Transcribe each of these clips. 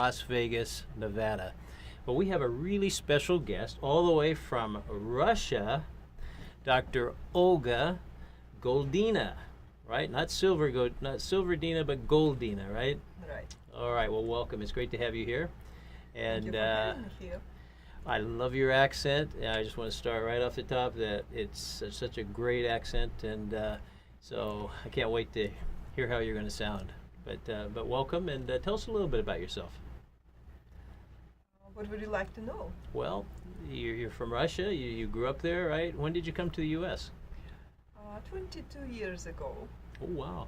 Las Vegas, Nevada. But we have a really special guest all the way from Russia, Dr. Olga Goldina, right? Not Silverdina, but Goldina, right? Right. All right. Well, welcome. It's great to have you here. Thank you And for having me here. I love your accent. I just want to start right off the top that it's such a great accent, and so I can't wait to hear how you're going to sound. But welcome, and tell us a little bit about yourself. What would you like to know? Well, you're from Russia. You grew up there, right? When did you come to the U.S.? 22 years ago. Oh, wow.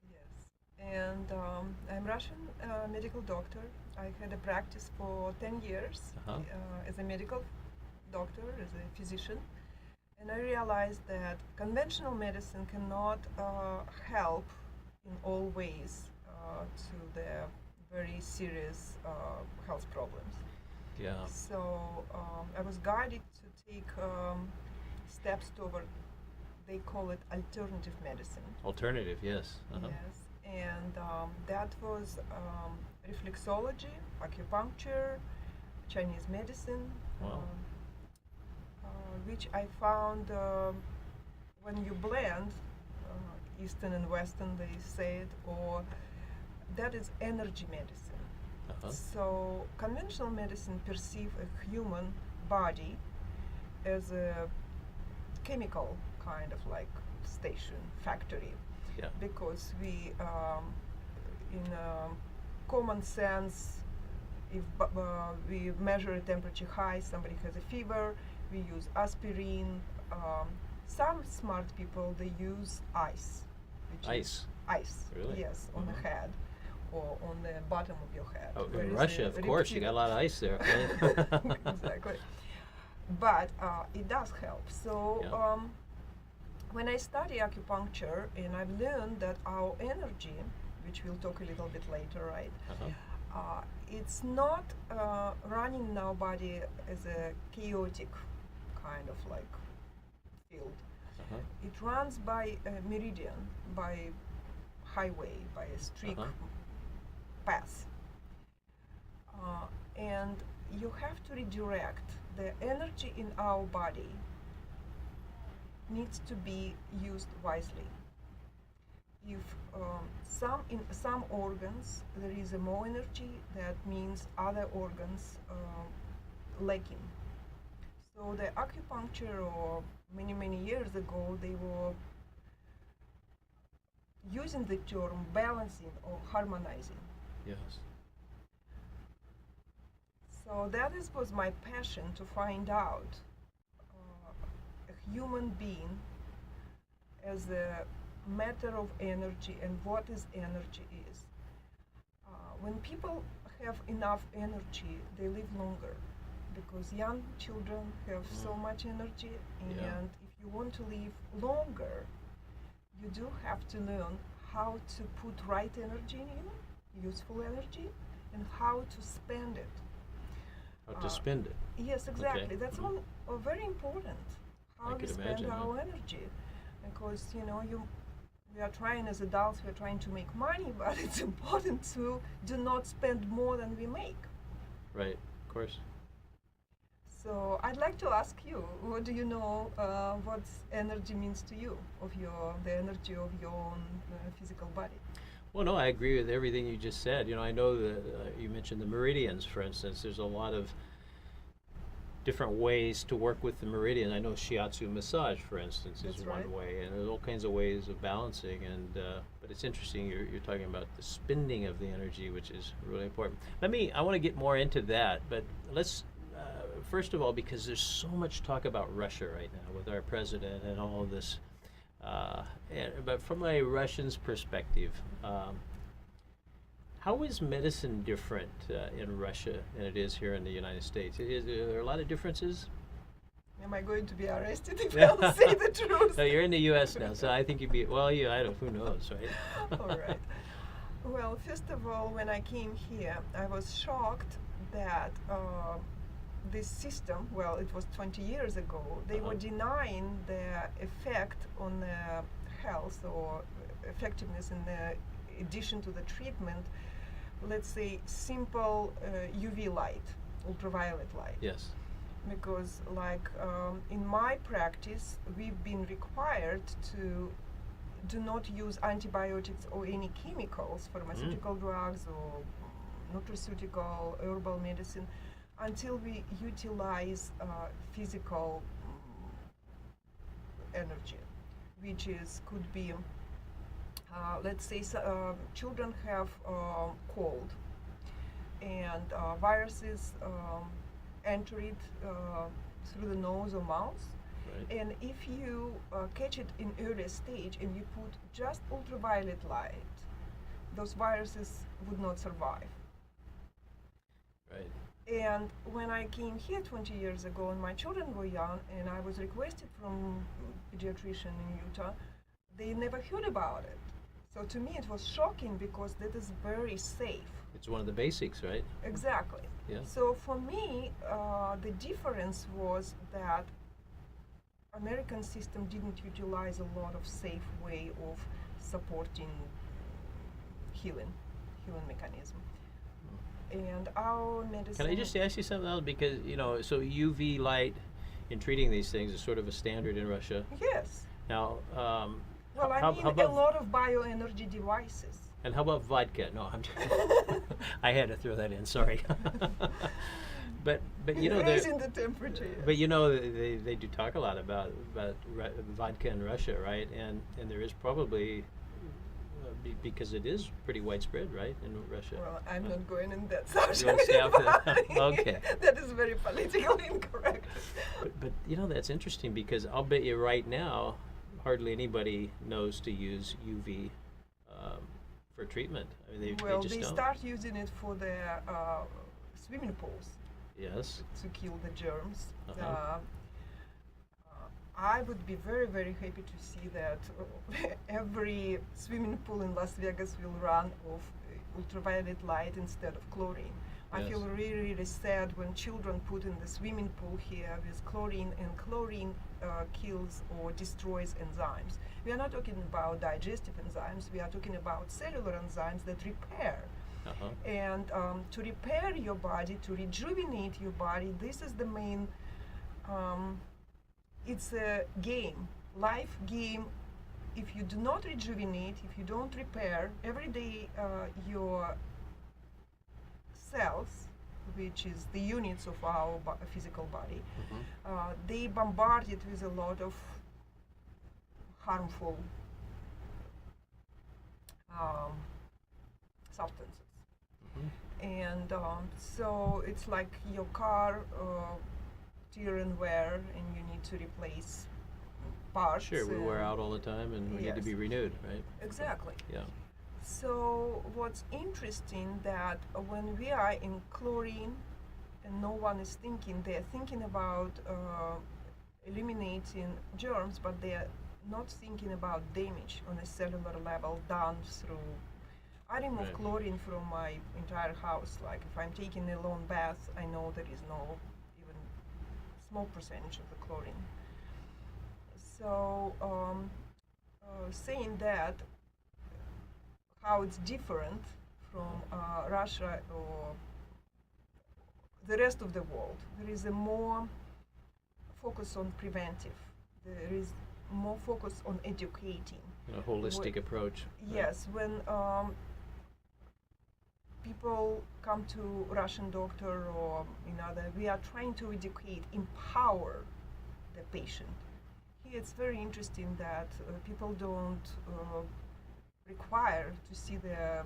Yes. And I'm Russian medical doctor. I had a practice for 10 years as a medical doctor, as a physician. And I realized that conventional medicine cannot help in all ways to the very serious health problems. Yeah. So I was guided to take steps toward, they call it alternative medicine. Alternative, yes. Yes, and that was reflexology, acupuncture, Chinese medicine, Wow. which I found when you blend Eastern and Western, they say it, or that is energy medicine. So conventional medicine perceive a human body as a chemical kind of like station, factory. Yeah. Because we, in common sense, if we measure a temperature high, somebody has a fever, we use aspirin. Some smart people, they use ice. Ice. Ice. Really? Yes, on the head or on the bottom of your head. Oh, where in is Russia, the of course, you got a lot of ice there. Right? Exactly. But it does help. So Yeah. when I study acupuncture, and I've learned that our energy, which we'll talk a little bit later, right? It's not running in our body as a chaotic kind of like field. It runs by a meridian, by highway, by a strict path. And you have to redirect the energy in our body needs to be used wisely. If in some organs there is a more energy, that means other organs lacking. So the acupuncture, or many years ago, they were using the term balancing or harmonizing. Yes. So that was my passion, to find out a human being as a matter of energy and what is energy is. When people have enough energy, they live longer, because young children have so much energy, and if you want to live longer, you do have to learn how to put right energy in you, useful energy, and how to spend it. How to spend it. Yes, exactly. Okay. That's one very important. How we spend our energy, because we are trying as adults. We are trying to make money, but it's important to do not spend more than we make. Right. Of course. So I'd like to ask you, what do you know? What energy means to you, the energy of your own physical body? Well, no, I agree with everything you just said. I know that you mentioned the meridians, for instance. There's a lot of different ways to work with the meridian. I know shiatsu massage, for instance, is one way, and there's all kinds of ways of balancing. And but it's interesting you're talking about the spending of the energy, which is really important. I want to get more into that, but let's first of all, because there's so much talk about Russia right now with our president and all of this. But from a Russian's perspective, how is medicine different in Russia than it is here in the United States? Are there a lot of differences? Am I going to be arrested if I don't say the truth? No, you're in the U.S. now, so I think you'd be, well, yeah, I don't, who knows, right? All right. Well, first of all, when I came here, I was shocked that this system, well, it was 20 years ago, they were denying the effect on the health or effectiveness in the addition to the treatment let's say, simple UV light, ultraviolet light. Yes. Because, like, in my practice, we've been required to do not use antibiotics or any chemicals, pharmaceutical drugs or nutraceutical, herbal medicine, until we utilize physical energy, which is could be, let's say, children have cold, and viruses enter it through the nose or mouth. Right. And if you catch it in early stage and you put just ultraviolet light, those viruses would not survive. Right. And when I came here 20 years ago and my children were young and I was requested from pediatrician in Utah, they never heard about it. So to me it was shocking because that is very safe. It's one of the basics, right? Exactly. Yeah. So for me, the difference was that American system didn't utilize a lot of safe way of supporting healing mechanism. And our medicine. Can I just ask you something else? Because, so UV light in treating these things is sort of a standard in Russia. Yes. Now, Well, how I mean, about a lot of bioenergy devices. and how about vodka? No, I had to throw that in. Sorry. but Raising the temperature. but they do talk a lot about vodka in Russia, right? And there is probably because it is pretty widespread, right, in Russia. Well, I'm not going in that subject. won't stay after that. Okay. That is very politically incorrect. But that's interesting because I'll bet you right now, hardly anybody knows to use UV for treatment. I mean, they just don't. Start using it for their swimming pools. Yes. To kill the germs. Uh-huh. I would be very, very happy to see that every swimming pool in Las Vegas will run off ultraviolet light instead of chlorine. I feel really, really sad when children put in the swimming pool here with chlorine, and chlorine kills or destroys enzymes. We are not talking about digestive enzymes, we are talking about cellular enzymes that repair. Uh-huh. And to repair your body, to rejuvenate your body, this is the main, it's a game, life game. If you do not rejuvenate, if you don't repair, every day your cells, which is the units of our physical body, they bombard it with a lot of harmful substances. And so it's like your car tear and wear, and you need to replace parts. Sure, we wear out all the time, and we need to Yes. be renewed, right? Exactly. Yeah. So what's interesting that when we are in chlorine and no one is thinking, they're thinking about eliminating germs, but they're not thinking about damage on a cellular level done through. I remove Right. chlorine from my entire house. Like if I'm taking a lone bath, I know there is no even small percentage of the chlorine. So saying that, how it's different from Russia or the rest of the world. There is a more focus on preventive. There is more focus on educating. A holistic approach. Yes, when people come to Russian doctor or we are trying to educate, empower the patient. Here it's very interesting that people don't require to see the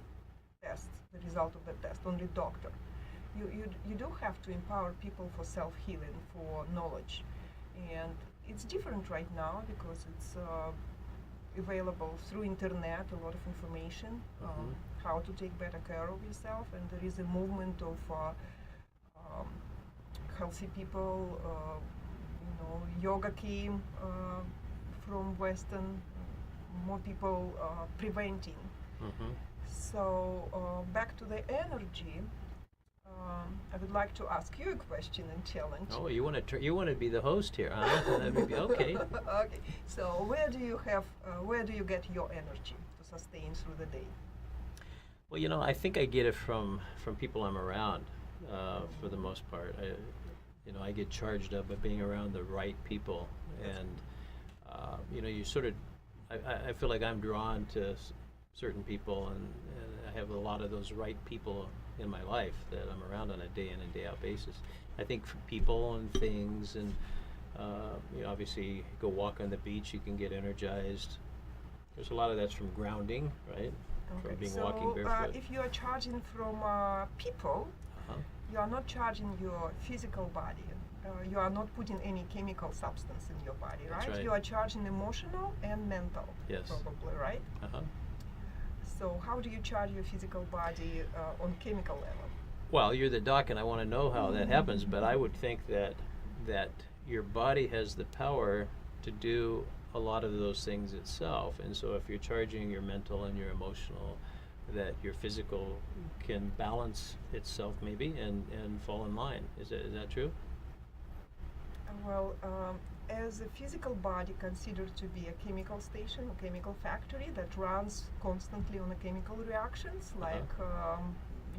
test, the result of the test, only doctor. You do have to empower people for self-healing, for knowledge. And it's different right now because it's available through internet, a lot of information, how to take better care of yourself, and there is a movement of healthy people, yoga came from Western, more people preventing. So back to the energy, I would like to ask you a question and challenge. Oh, you want to be the host here, huh? Okay. Okay. So where do you get your energy to sustain through the day? Well, I think I get it from people I'm around, for the most part. I get charged up by being around the right people, and you sort of, I feel like I'm drawn to certain people, and I have a lot of those right people in my life that I'm around on a day in and day out basis. I think for people and things, and obviously go walk on the beach, you can get energized. There's a lot of that's from grounding, right? From being walking barefoot. If you are charging from people, Uh-huh. you are not charging your physical body. You are not putting any chemical substance in your body, That's right. You are charging emotional and mental, Yes. probably, right? Uh-huh. So how do you charge your physical body on chemical level? Well, you're the doc, and I want to know how that happens. But I would think that your body has the power to do a lot of those things itself. And so, if you're charging your mental and your emotional, that your physical can balance itself maybe and fall in line. Is that true? Well, as a physical body considered to be a chemical station or chemical factory that runs constantly on the chemical reactions, like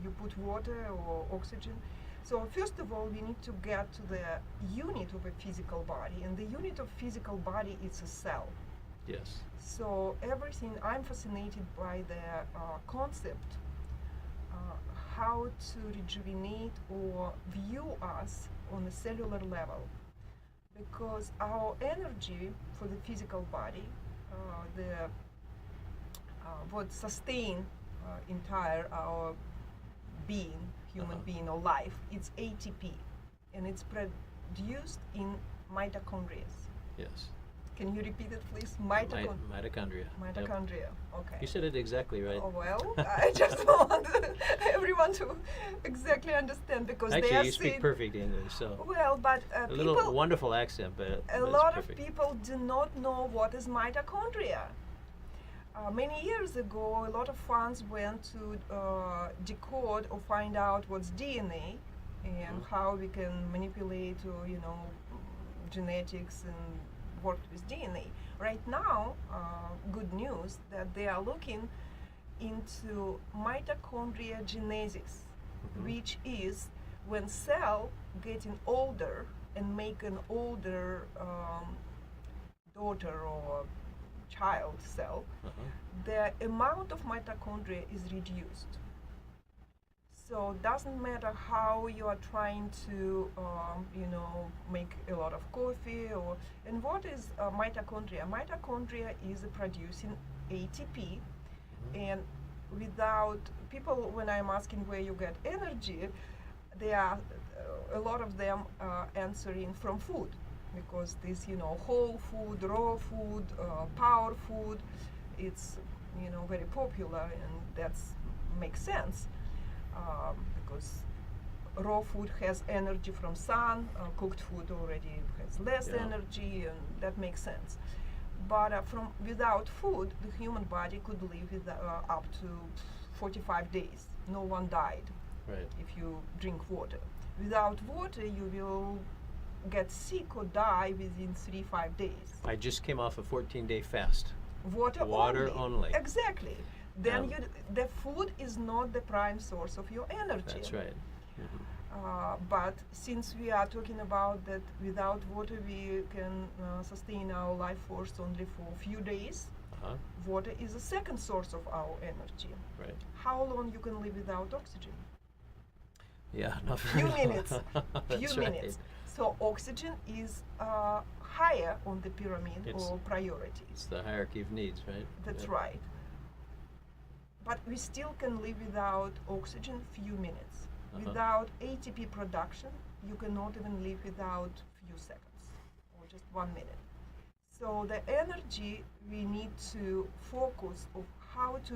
you put water or oxygen. So first of all, we need to get to the unit of a physical body, and the unit of physical body is a cell. Yes. So everything, I'm fascinated by the concept, how to rejuvenate or view us on a cellular level. Because our energy for the physical body, what sustain entire our being, human being or life, it's ATP, and it's produced in mitochondria. Yes. Can you repeat it, please? Mitochondria. Mitochondria. Yep. Okay. You said it exactly right. Oh, well, I just want everyone to exactly understand, because they Actually, are you speak saying, perfect English, so well, but a little people, wonderful accent, but a it's lot of perfect. people do not know what is mitochondria. Many years ago, a lot of funds went to decode or find out what's DNA and how we can manipulate or genetics and work with DNA. Right now, good news that they are looking into mitochondria genesis, which is when cell getting older and make an older daughter or child cell, the amount of mitochondria is reduced. So it doesn't matter how you are trying to, make a lot of coffee and what is mitochondria? Mitochondria is producing ATP, and without people, when I'm asking where you get energy, they are a lot of them answering from food, because this whole food, raw food, power food, it's very popular, and that's makes sense, because raw food has energy from sun, cooked food already has less energy, and that makes sense. But without food, the human body could live with, up to 45 days. No one died. Right. If you drink water. Without water, you will get sick or die within 3-5 days. I just came off a 14-day fast. Water only. Exactly. Then Um, the food is not the prime source of your energy. That's right. But since we are talking about that without water we can sustain our life force only for a few days, water is a second source of our energy. Right. How long you can live without oxygen? Yeah, not Few very long. minutes. Few That's right. minutes. So oxygen is higher on the pyramid It's- or priorities. It's the hierarchy of needs, right? That's Yeah. right. But we still can live without oxygen few minutes. Without ATP production, you cannot even live without few seconds or just 1 minute. So the energy we need to focus of how to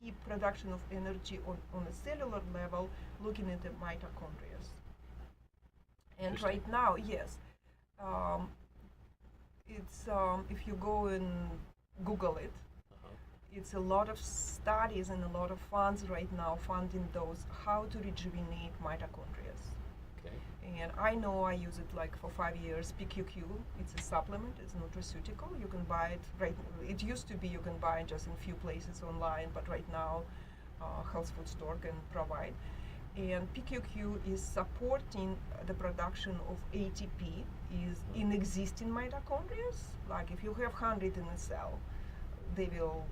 keep production of energy on a cellular level, looking at the mitochondria. And Interesting. right now, yes, it's if you go and Google it, it's a lot of studies and a lot of funds right now funding those how to rejuvenate mitochondria. Okay. And I know I use it like for 5 years. PQQ, it's a supplement, it's nutraceutical. You can buy it right. It used to be you can buy it just in few places online, but right now, health food store can provide. And PQQ is supporting the production of ATP is in existing mitochondria. Like if you have 100 in a cell, they will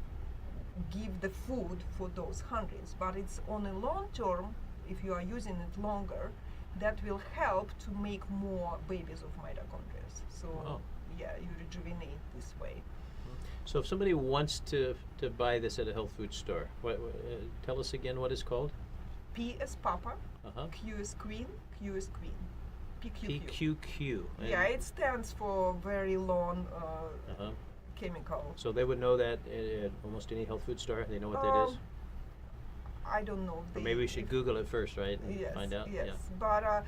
give the food for those hundreds. But it's on a long term, if you are using it longer, that will help to make more babies of mitochondria. So Wow. yeah, you rejuvenate this way. So if somebody wants to buy this at a health food store, tell us again what it's called? P is Papa, Uh-huh. Q is Queen, Q is Queen. PQQ. PQQ. Yeah, it stands for very long Uh-huh. chemical. So they would know that at almost any health food store. They know what that is. I don't know. Or maybe we should Google it first, right? And Yes, find out. yes. Yeah. But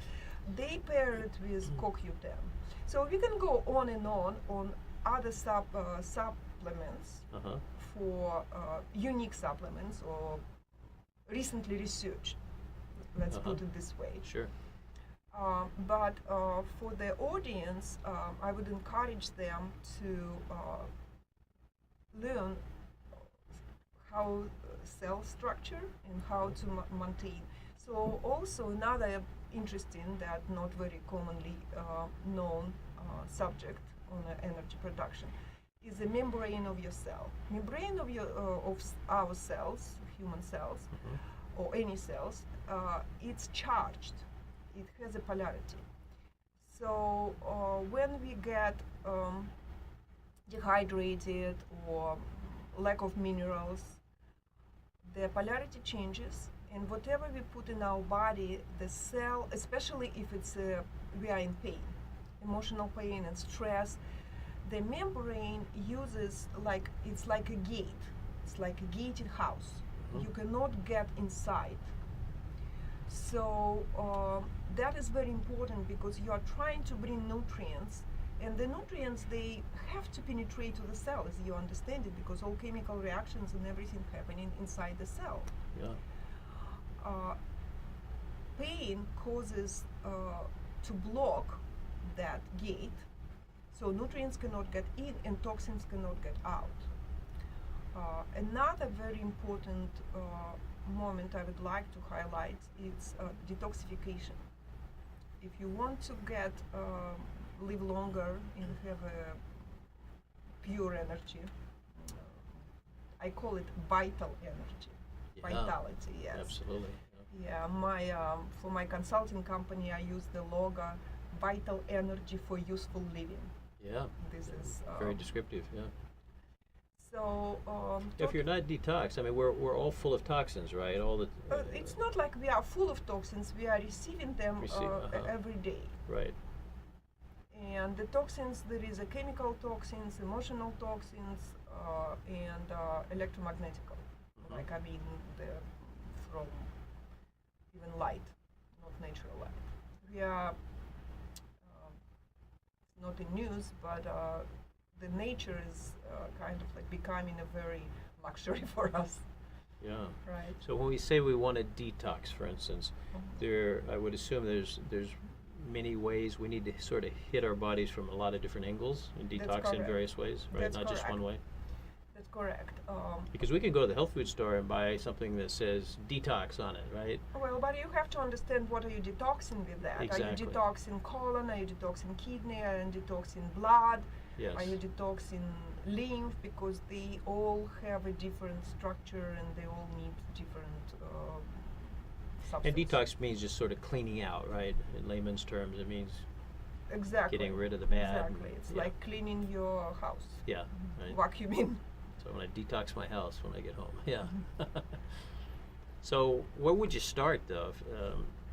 they pair it with CoQ10. So we can go on and on other supplements Uh-huh. for unique supplements or recently researched. Let's put it this way. Sure. But for the audience, I would encourage them to learn how cell structure and how to maintain. So also another interesting that not very commonly known subject on energy production is the membrane of your cell. Membrane of our cells, human cells, or any cells, it's charged. It has a polarity. So when we get dehydrated or lack of minerals, the polarity changes, and whatever we put in our body, the cell, especially if it's we are in pain, emotional pain and stress, the membrane uses it's like a gate. It's like a gated house. You cannot get inside. So that is very important because you are trying to bring nutrients, and the nutrients, they have to penetrate to the cell, as you understand it, because all chemical reactions and everything happening inside the cell. Yeah. Pain causes to block that gate, so nutrients cannot get in and toxins cannot get out. Another very important moment I would like to highlight is detoxification. If you want to get live longer and have a pure energy, I call it vital energy. Yeah. Vitality, yes. Absolutely. Yeah, for my consulting company, I use the logo Vital Energy for Useful Living. Yeah. This is Very descriptive. Yeah. so. If you're not detox, I mean, we're all full of toxins, right? All the. It's not like we are full of toxins. We are receiving them every day. Right. And the toxins, there is a chemical toxins, emotional toxins, and electromagnetic. Like from even light, not natural light. We are not in news, but the nature is kind of like becoming a very luxury for us. Yeah. Right. So when we say we want to detox, for instance, I would assume there's many ways we need to sort of hit our bodies from a lot of different angles and That's detox in correct. various ways, right? That's Not just one way. That's correct. Because we can go to the health food store and buy something that says detox on it, right? Well, but you have to understand what are you detoxing with that. Exactly. Are you detoxing colon? Are you detoxing kidney? Are you detoxing blood? Yes. Are you detoxing lymph? Because they all have a different structure and they all need different substances. And detox means just sort of cleaning out, right? In layman's terms, it means Exactly. getting rid of the bad. Exactly. It's Yeah. like cleaning your house. Yeah. Right. Vacuuming. So I'm going to detox my house when I get home. Yeah. So where would you start, though?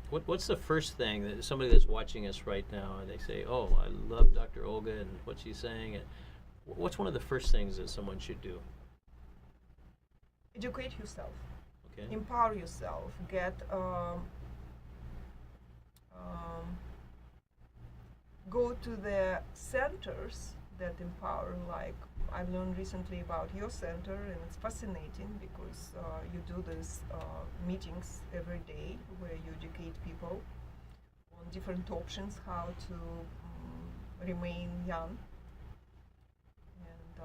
What's the first thing that somebody that's watching us right now and they say, "Oh, I love Dr. Olga and what she's saying"? And what's one of the first things that someone should do? Educate yourself. Okay. Empower yourself. Get go to the centers that empower. Like I've learned recently about your center, and it's fascinating because you do these meetings every day where you educate people on on different options how to remain young. And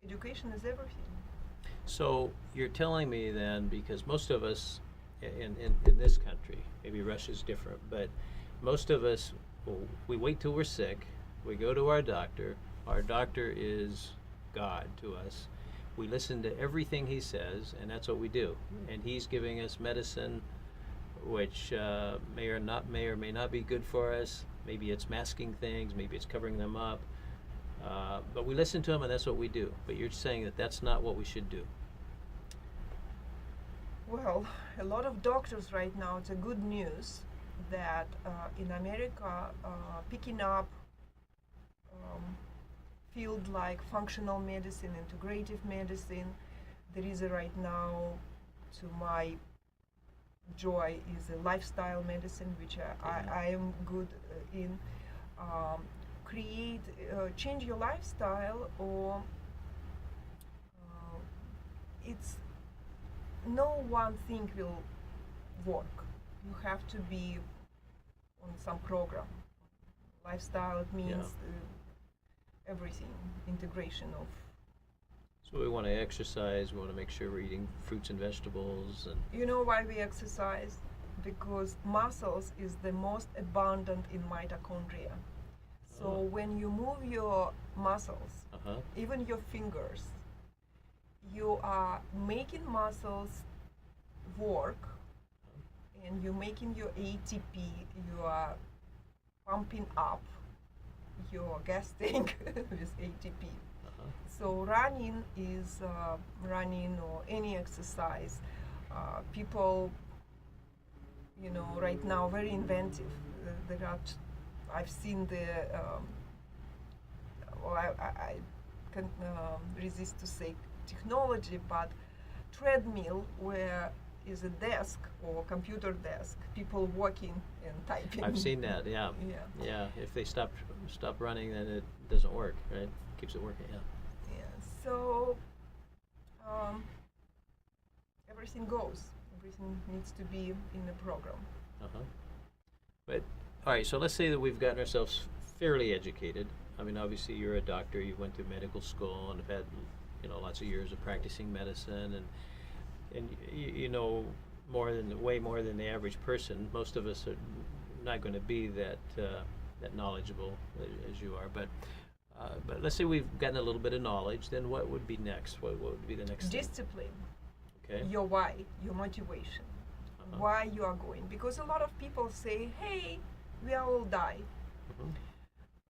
education is everything. So you're telling me then, because most of us in this country, maybe Russia's different, but most of us, well, we wait till we're sick, we go to our doctor is God to us. We listen to everything he says, and that's what we do. And he's giving us medicine which may or may not be good for us. Maybe it's masking things, maybe it's covering them up. But we listen to him, and that's what we do. But you're saying that that's not what we should do. Well, a lot of doctors right now, it's a good news that in America, picking up field like functional medicine, integrative medicine, there is right now, to my joy, is a lifestyle medicine, which I am good in. Change your lifestyle, or it's no one thing will work. You have to be on some program. Lifestyle, it means everything, integration of. So we want to exercise, we want to make sure we're eating fruits and vegetables. And You know why we exercise? Because muscles is the most abundant in mitochondria. So when you move your muscles, even your fingers, you are making muscles work, and you're making your ATP, you are pumping up your gas tank with ATP. So running is running, or any exercise. People, right now very inventive. There are I've seen the. I can resist to say technology, but treadmill where is a desk or computer desk, people walking and typing. I've seen that, yeah. Yeah. Yeah, if they stop running, then it doesn't work, right? Keeps it working, yeah. Yeah. So everything goes. Everything needs to be in a program. But all right, so let's say that we've gotten ourselves fairly educated. I mean, obviously you're a doctor. You went to medical school and have had, lots of years of practicing medicine, and you know way more than the average person. Most of us are not going to be that knowledgeable as you are. But let's say we've gotten a little bit of knowledge. Then what would be next? What would be the next thing? Discipline. Okay. Your why, your motivation, why you are going. Because a lot of people say, hey, we all die.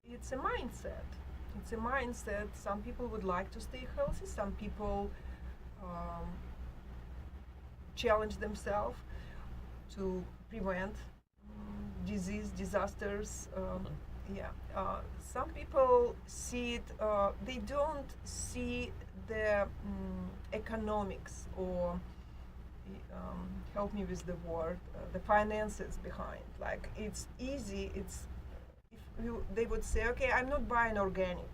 It's a mindset. It's a mindset. Some people would like to stay healthy. Some people challenge themselves to prevent disease, disasters. Some people see it, they don't see the economics, or help me with the word, the finances behind. Like, it's easy, they would say, okay, I'm not buying organic,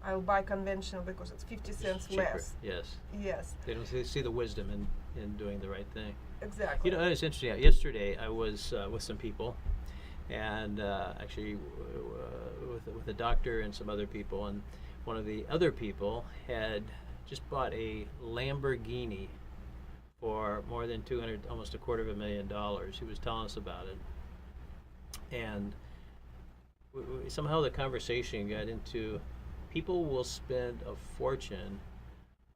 I'll buy conventional because it's 50 cents Cheaper. less. Yes. They don't see the wisdom in doing the right thing. Exactly. It's interesting. Yesterday I was with some people, and actually with a doctor and some other people, and one of the other people had just bought a Lamborghini for more than almost $250,000. He was telling us about it, and somehow the conversation got into people will spend a fortune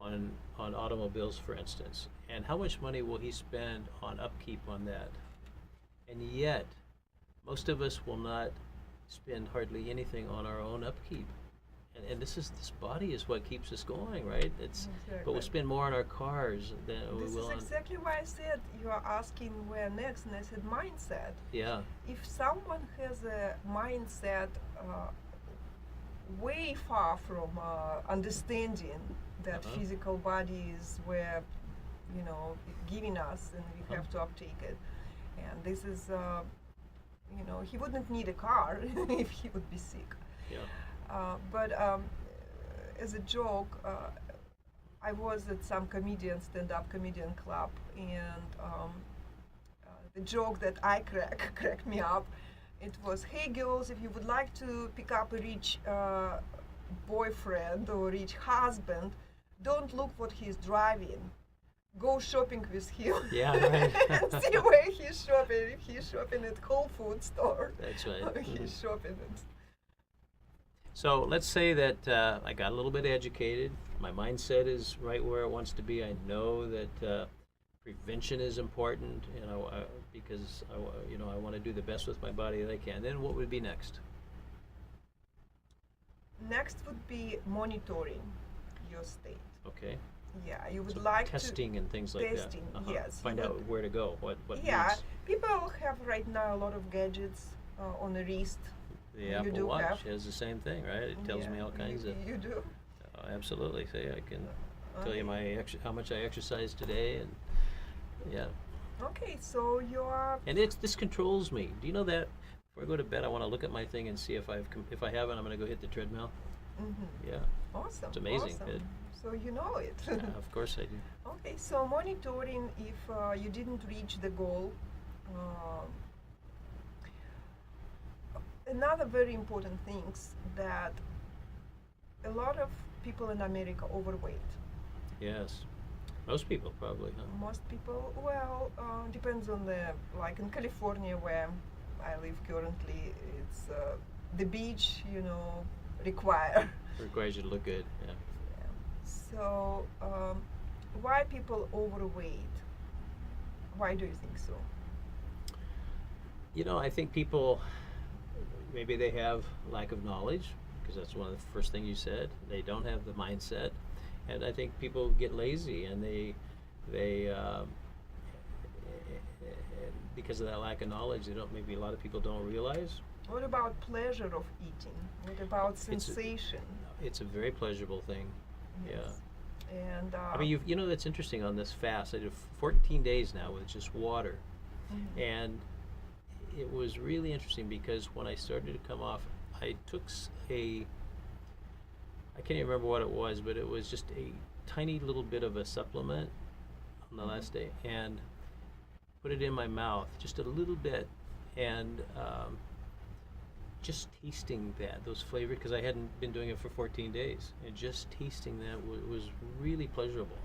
on automobiles, for instance, and how much money will he spend on upkeep on that? And yet, most of us will not spend hardly anything on our own upkeep. And this body is what keeps us going, right? But we'll spend more on our cars than we will on. This is exactly why I said you are asking where next, and I said mindset. Yeah. If someone has a mindset way far from understanding that physical body is where, giving us, and we have to uptake it, and this is, he wouldn't need a car if he would be sick. Yeah. But as a joke, I was at some stand-up comedian club, and the joke that I cracked me up. It was, hey girls, if you would like to pick up a rich boyfriend or rich husband, don't look what he's driving. Go shopping with him. Yeah, right. And see where he's shopping. If he's shopping at Whole Foods store, That's right. or he's shopping at. So let's say that I got a little bit educated. My mindset is right where it wants to be. I know that prevention is important, because I want to do the best with my body that I can. Then what would be next? Next would be monitoring your state. Okay. Yeah, you would So like testing and things like testing, that. yes, Find you out would- where to go. What Yeah, needs. people have right now a lot of gadgets on the wrist. The you Apple do Watch have- has the same thing, right? It tells me Yeah, all kinds of. You do. Absolutely. See, I can tell you Okay. how much I exercise today, and yeah. Okay, so you are. And this controls me. Do you know that? Before I go to bed, I want to look at my thing and see if if I haven't, I'm going to go hit the treadmill. Mm-hmm. Yeah, Awesome. It's amazing. Awesome. It- So you know it. of course I do. Okay, so monitoring if you didn't reach the goal. Another very important things that a lot of people in America overweight. Yes, most people probably. Huh? Most people, well, depends on like in California where I live currently, it's the beach, require. Requires you to look good. Yeah. So, why people overweight? Why do you think so? I think people, maybe they have lack of knowledge, because that's one of the first things you said. They don't have the mindset, and I think people get lazy, and they because of that lack of knowledge, maybe a lot of people don't realize. What about pleasure of eating? What about It's a- sensation? It's a very pleasurable thing. Yes. And I mean, that's interesting on this fast. I did 14 days now with just water, mhm. and it was really interesting because when I started to come off, I took I can't even remember what it was, but it was just a tiny little bit of a supplement on the last day, and put it in my mouth, just a little bit, and just tasting those flavors, because I hadn't been doing it for 14 days, and just tasting that was really pleasurable.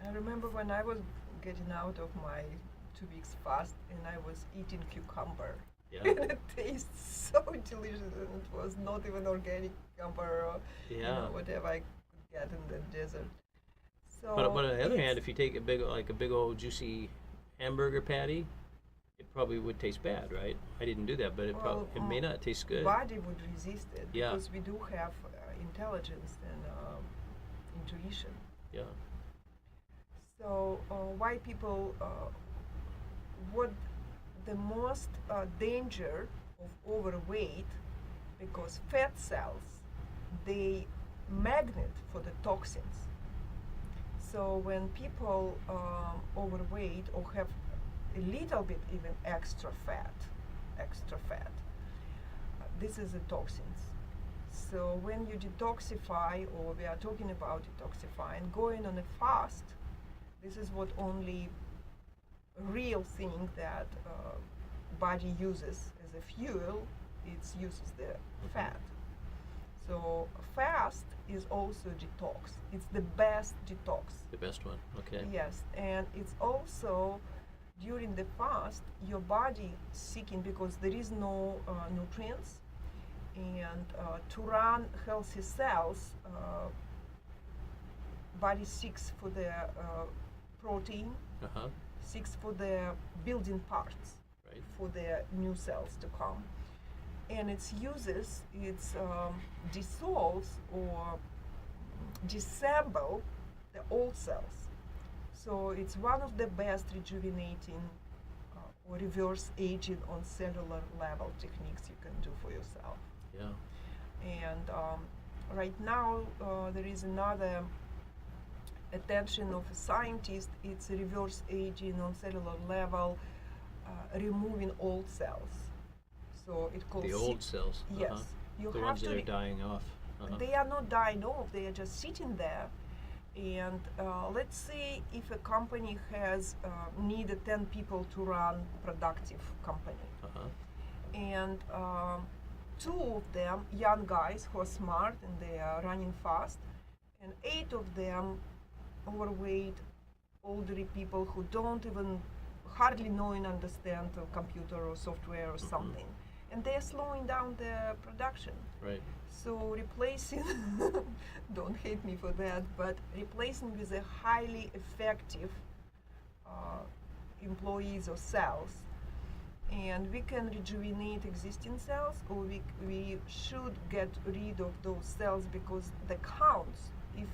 I remember when I was getting out of my 2 weeks fast and I was eating cucumber. Yeah. And it tastes so delicious, and it was not even organic cucumber or Yeah. whatever I could get in the desert. So But on the other it's- hand, if you take a big old juicy hamburger patty, it probably would taste bad, right? I didn't do that, but Well, it may not taste good. body would resist it Yeah. because we do have intelligence and intuition. Yeah. So why people what the most danger of overweight, because fat cells, they magnet for the toxins. So when people overweight or have a little bit even extra fat, this is the toxins. So when you detoxify, or we are talking about detoxifying, going on a fast, this is what only real thing that body uses as a fuel. It uses the fat. So fast is also detox. It's the best detox. The best one. Okay. Yes, and it's also during the fast your body seeking, because there is no nutrients, and to run healthy cells, body seeks for the protein, Uh-huh. seeks for the building parts Right. for the new cells to come, and it dissolves or disassemble the old cells. So it's one of the best rejuvenating or reverse aging on cellular level techniques you can do for yourself. Yeah. And right now there is another attention of a scientist. It's reverse aging on cellular level, removing old cells. So it calls The old cells. Yes, Uh-huh. you The have ones to. that are dying off. Uh-huh. They are not dying off. They are just sitting there, And let's say if a company has needed 10 people to run productive company, Uh-huh. and two of them young guys who are smart and they are running fast, and 8 of them overweight elderly people who don't even hardly know and understand a computer or software or something, and they are slowing down the production. Right. So replacing, don't hate me for that, but replacing with a highly effective employees or cells, and we can rejuvenate existing cells, or we should get rid of those cells because the counts, if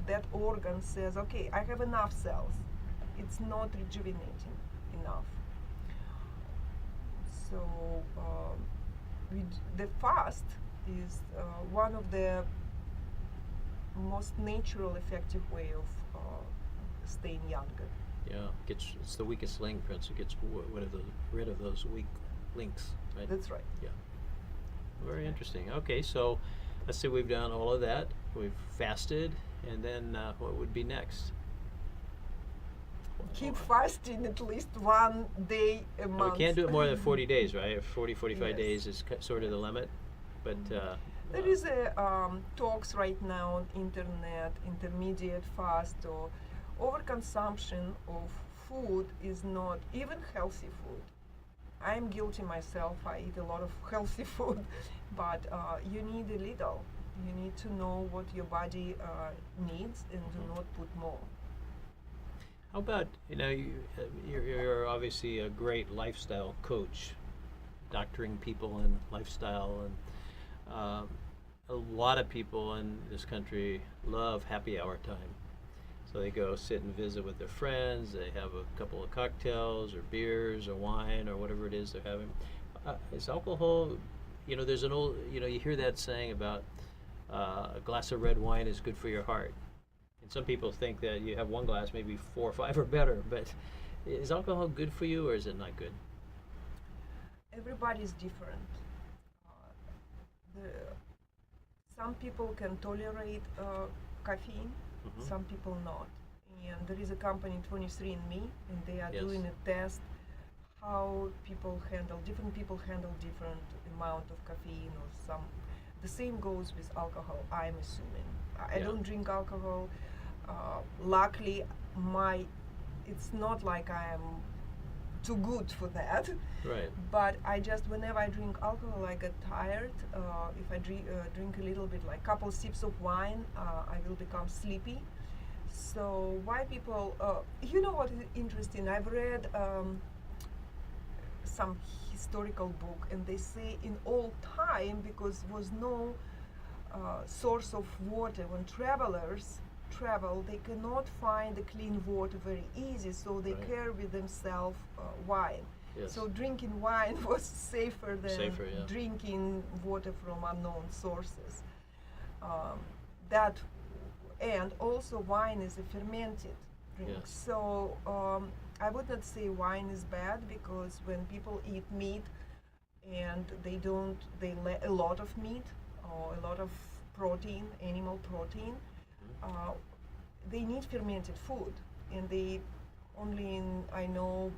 that organ says, okay, I have enough cells, it's not rejuvenating enough. So the fast is one of the most natural, effective way of staying younger. Yeah. It's the weakest link, Prince. It gets rid of those weak links. Right. That's right. Yeah. Very interesting. Okay, so let's say we've done all of that. We've fasted, and then what would be next? Keep fasting at least one day a Now, month. we can't do it more than 40 days, right? 40, 45 Yes. days is sort of the limit. But There is a talks right now on internet, intermediate fast or overconsumption of food is not even healthy food. I'm guilty myself. I eat a lot of healthy food, but you need a little. You need to know what your body needs and do not put more. how about, you're obviously a great lifestyle coach, doctoring people in lifestyle, and a lot of people in this country love happy hour time. So they go sit and visit with their friends, they have a couple of cocktails or beers or wine or whatever it is they're having. Is alcohol, there's an old, you hear that saying about a glass of red wine is good for your heart. And some people think that you have one glass, maybe 4 or 5 are better, but is alcohol good for you or is it not good? Everybody is different. Some people can tolerate caffeine, some people not. And there is a company, 23andMe, and they are Yes. doing a test how different people handle different amount of caffeine or some. The same goes with alcohol, I'm assuming. I Yeah. don't drink alcohol. Luckily, it's not like I am too good for that. Right. But whenever I drink alcohol, I get tired. If I drink a little bit, like couple sips of wine, I will become sleepy. So why people, what is interesting? I've read some historical book, and they say in old time, because was no source of water, when travelers travel, they cannot find the clean water very easy, so they Right. carry with themselves wine. Yes. So drinking wine was safer than Safer, yeah. drinking water from unknown sources. And also wine is a fermented drink. Yes. So I would not say wine is bad, because when people eat meat and they a lot of meat or a lot of protein, animal protein, they need fermented food, and I know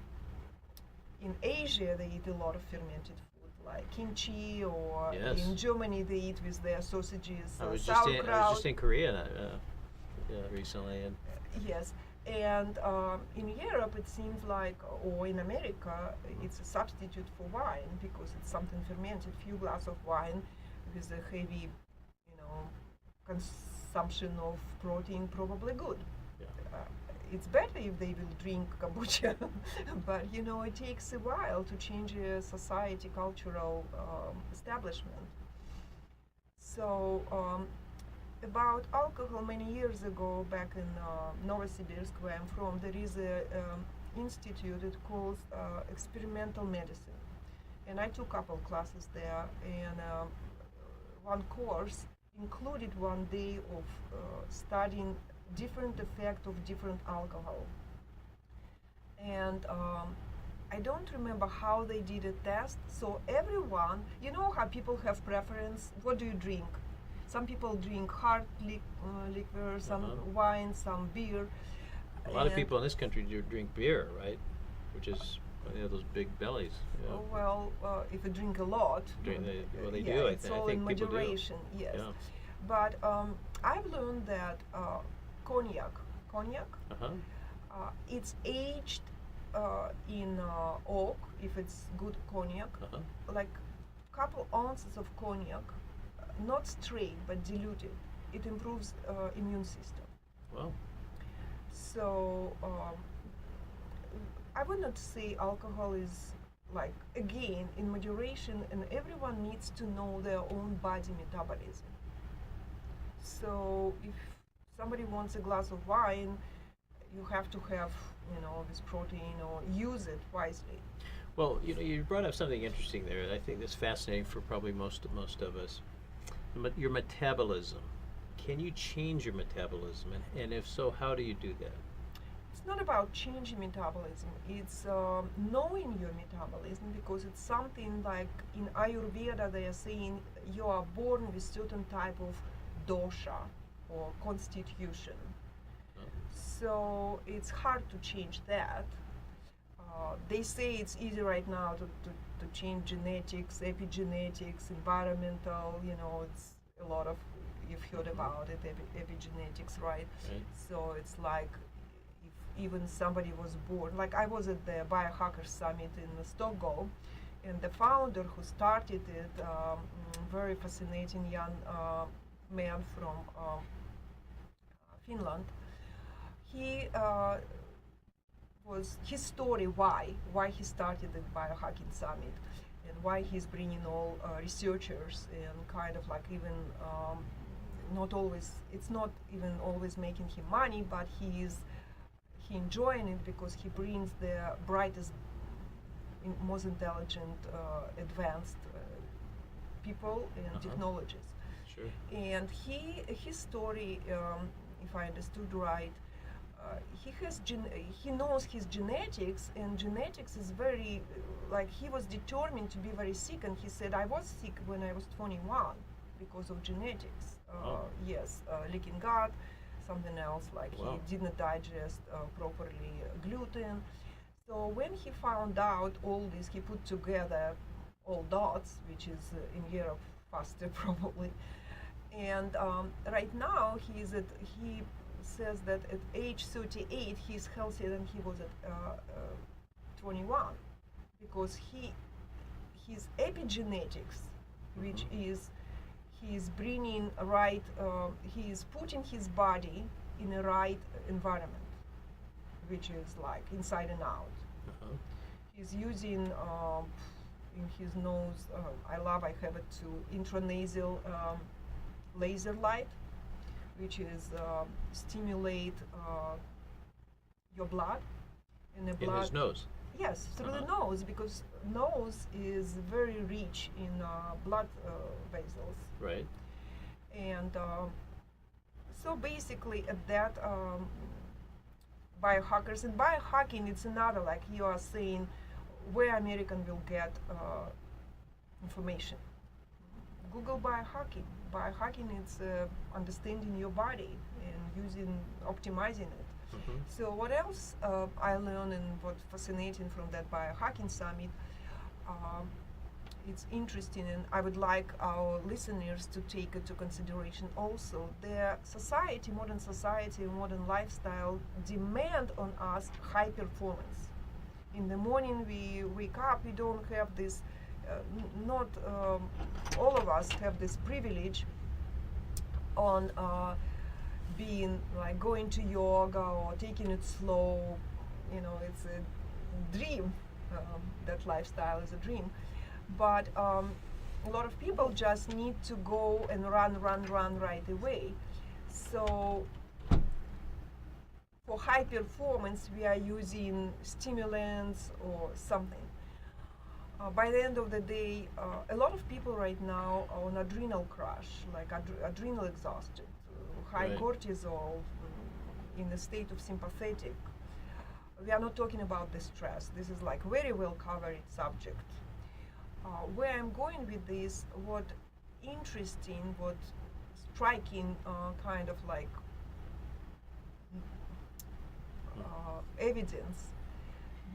in Asia they eat a lot of fermented food, like kimchi, or Yes. in Germany they eat with their sausages, I was sauerkraut. just in Korea recently, and Yes, and in Europe it seems like, or in America, it's a substitute for wine because it's something fermented. Few glass of wine with a heavy, consumption of protein, probably good. Yeah. It's better if they will drink kombucha, but it takes a while to change a society, cultural establishment. So about alcohol, many years ago, back in Novosibirsk, where I'm from, there is a institute. It calls experimental medicine, and I took a couple classes there, and one course included one day of studying different effect of different alcohol. And I don't remember how they did a test. So everyone, how people have preference, what do you drink? Some people drink hard liquor, some wine, some beer. A lot of and- people in this country do drink beer, right? Which is, they have those big bellies. Yeah. Well, if you drink a lot, Well, they yeah, do. it's all in think people do. moderation. Yes, Yeah. but I've learned that cognac, Uh-huh. it's aged in oak if it's good cognac, Uh-huh. like couple ounces of cognac, not straight but diluted. It improves immune system. Well, So I would not say alcohol is like, again, in moderation, and everyone needs to know their own body metabolism. So if somebody wants a glass of wine, you have to have, this protein or use it wisely. well, you brought up something interesting there. I think that's fascinating for probably most of us. Your metabolism. Can you change your metabolism, and if so, how do you do that? It's not about changing metabolism. It's knowing your metabolism, because it's something like in Ayurveda they are saying you are born with certain type of dosha or constitution. Oh. So it's hard to change that. They say it's easy right now to change genetics, epigenetics, environmental, it's a lot of, you've heard about it, epigenetics, right? Right. So it's like if even somebody was born, like I was at the Biohacker Summit in Stockholm, and the founder who started it, very fascinating young man from Finland, he was his story why he started the Biohacking Summit, and why he's bringing all researchers, and kind of like even not always, it's not even always making him money, but he enjoying it because he brings the brightest, most intelligent, advanced people and technologies. Sure. And his story, if I understood right, he knows his genetics, and genetics is very, like, he was determined to be very sick, and he said, I was sick when I was 21 because of genetics. Yes, leaking gut, something else, like Wow. he didn't digest properly gluten. So when he found out all this, he put together all dots, which is in Europe faster probably. And right now he says that at age 38 he's healthier than he was at 21, because his epigenetics, which is he's bringing right, he is putting his body in a right environment, which is like inside and out. Uh-huh. He's using in his nose, I have it too, intranasal laser light, which is stimulate your blood. And the In blood, his nose. yes, through the nose, because nose is very rich in blood vessels. Right. And so basically at that biohackers, and biohacking, it's another, like you are saying, where American will get information. Google biohacking. Biohacking is understanding your body and optimizing it. Mm-hmm. So what else I learned, and what fascinating from that biohacking summit, it's interesting, and I would like our listeners to take into consideration also. The society, modern society, modern lifestyle demand on us high performance. In the morning we wake up, we don't have this, not all of us have this privilege on being like going to yoga or taking it slow. It's a dream. That lifestyle is a dream. But a lot of people just need to go and run right away. So for high performance, we are using stimulants or something. By the end of the day, a lot of people right now are on adrenal crash, like adrenal exhaustion, high Right. cortisol, in the state of sympathetic. We are not talking about the stress. This is like very well covered subject. Where I'm going with this, what interesting, what striking kind of like evidence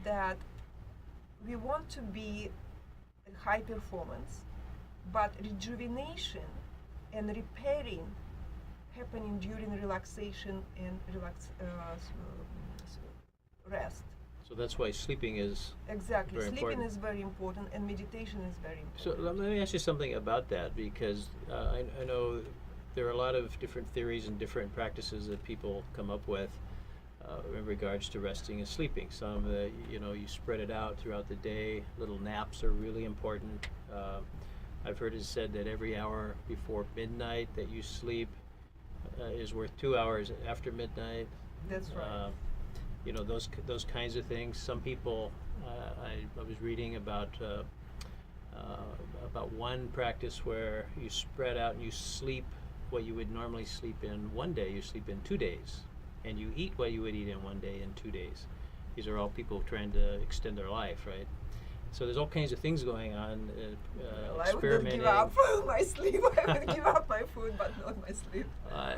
that we want to be high performance, but rejuvenation and repairing happening during relaxation and rest. So that's why sleeping is Exactly. very Sleeping important. is very important, and meditation is very So important. let me ask you something about that, because I know there are a lot of different theories and different practices that people come up with in regards to resting and sleeping. Some, you spread it out throughout the day. Little naps are really important. I've heard it said that every hour before midnight that you sleep is worth 2 hours after midnight. That's right. Those kinds of things. Some people, I was reading about one practice where you spread out and you sleep what you would normally sleep in one day, you sleep in 2 days, and you eat what you would eat in one day in 2 days. These are all people trying to extend their life, right? So there's all kinds of things going on. Well, I wouldn't Experimenting. give up my sleep. I would give up my food, but not my sleep.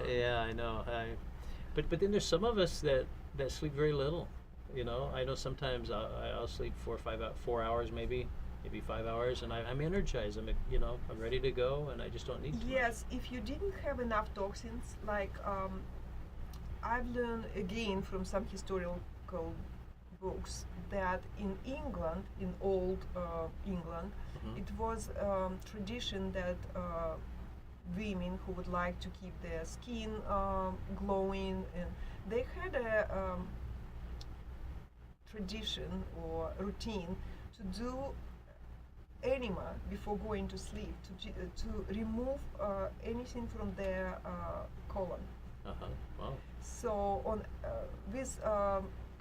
Yeah, I know. But then there's some of us that sleep very little. I know sometimes I'll sleep 4 hours maybe 5 hours, and I'm energized. I'm ready to go, and I just don't need to. Yes, if you didn't have enough toxins, like I've learned again from some historical books that in England, in old England, Mhm. it was tradition that women who would like to keep their skin glowing, and they had a tradition or routine to do enema before going to sleep, to remove anything from their colon. Wow. So on with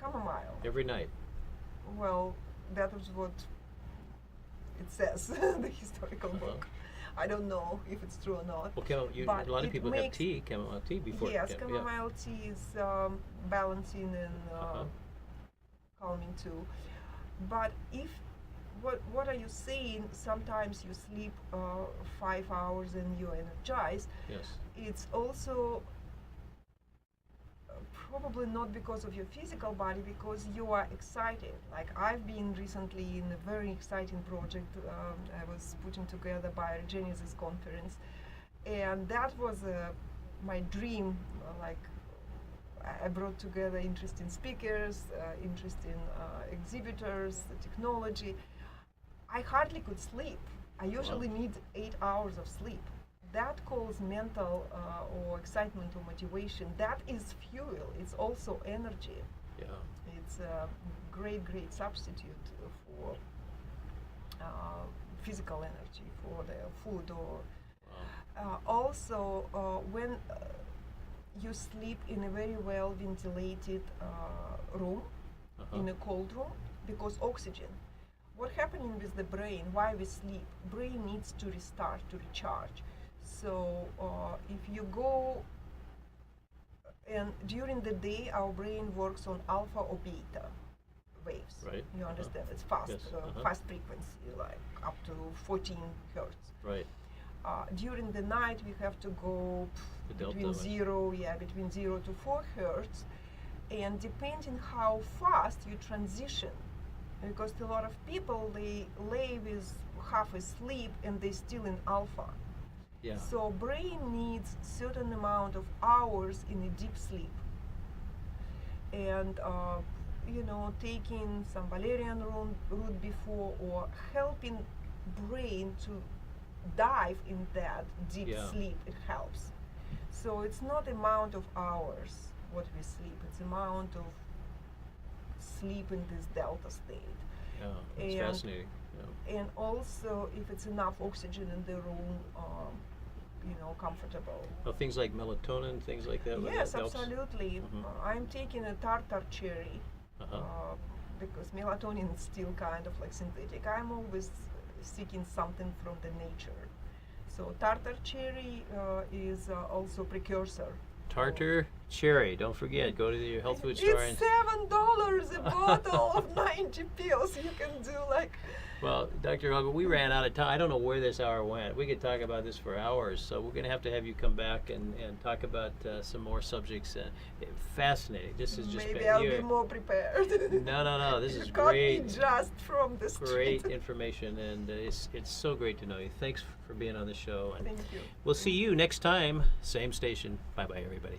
chamomile. Every night. Well, that is what it says, the historical book. I don't know if it's true or not. Well, But a lot of it people have makes- chamomile tea before. Yes, yeah. chamomile tea is balancing and calming too. But if what are you saying? Sometimes you sleep 5 hours and you're energized. Yes. It's also probably not because of your physical body, because you are excited. Like I've been recently in a very exciting project I was putting together by Genesis conference, and that was my dream. Like I brought together interesting speakers, interesting exhibitors, technology. I hardly could sleep. I usually need 8 hours of sleep. That calls mental or excitement or motivation. That is fuel. It's also energy. Yeah. It's a great substitute for physical energy, for the food. Or Wow. also when you sleep in a very well ventilated room, in a cold room, because oxygen. What happening with the brain? Why we sleep? Brain needs to restart, to recharge. So if you go, and during the day our brain works on alpha or beta waves. Right. You understand? It's fast, Yes. fast frequency, like up to 14 hertz. Right. During the night we have to go The delta between wave. between 0 to 4 hertz, and depending how fast you transition, because a lot of people they lay with half asleep and they're still in alpha. Yeah. So brain needs certain amount of hours in a deep sleep, and taking some valerian root before, or helping brain to dive in that deep Yeah. sleep, it helps. So it's not amount of hours what we sleep, it's amount of sleep in this delta state. Yeah. It's And- fascinating. Yeah. And also if it's enough oxygen in the room, comfortable. Well, things like melatonin, things like that. Yes, that helps. absolutely. Mhm. I'm taking a tartar cherry because melatonin is still kind of like synthetic. I'm always seeking something from the nature. So tartar cherry is also precursor. Tartar Cherry, don't forget, go to your health food store. It's $7 a bottle of 90 pills. You can do like. Well, Dr. Hogel, we ran out of time. I don't know where this hour went. We could talk about this for hours, so we're going to have you come back and talk about some more subjects. Fascinating. This is just Maybe I'll be more prepared. No. This You is caught great. me just from the street. Great information, and it's so great to know you. Thanks for being on the show. And Thank you. we'll see you next time, same station. Bye-bye, everybody.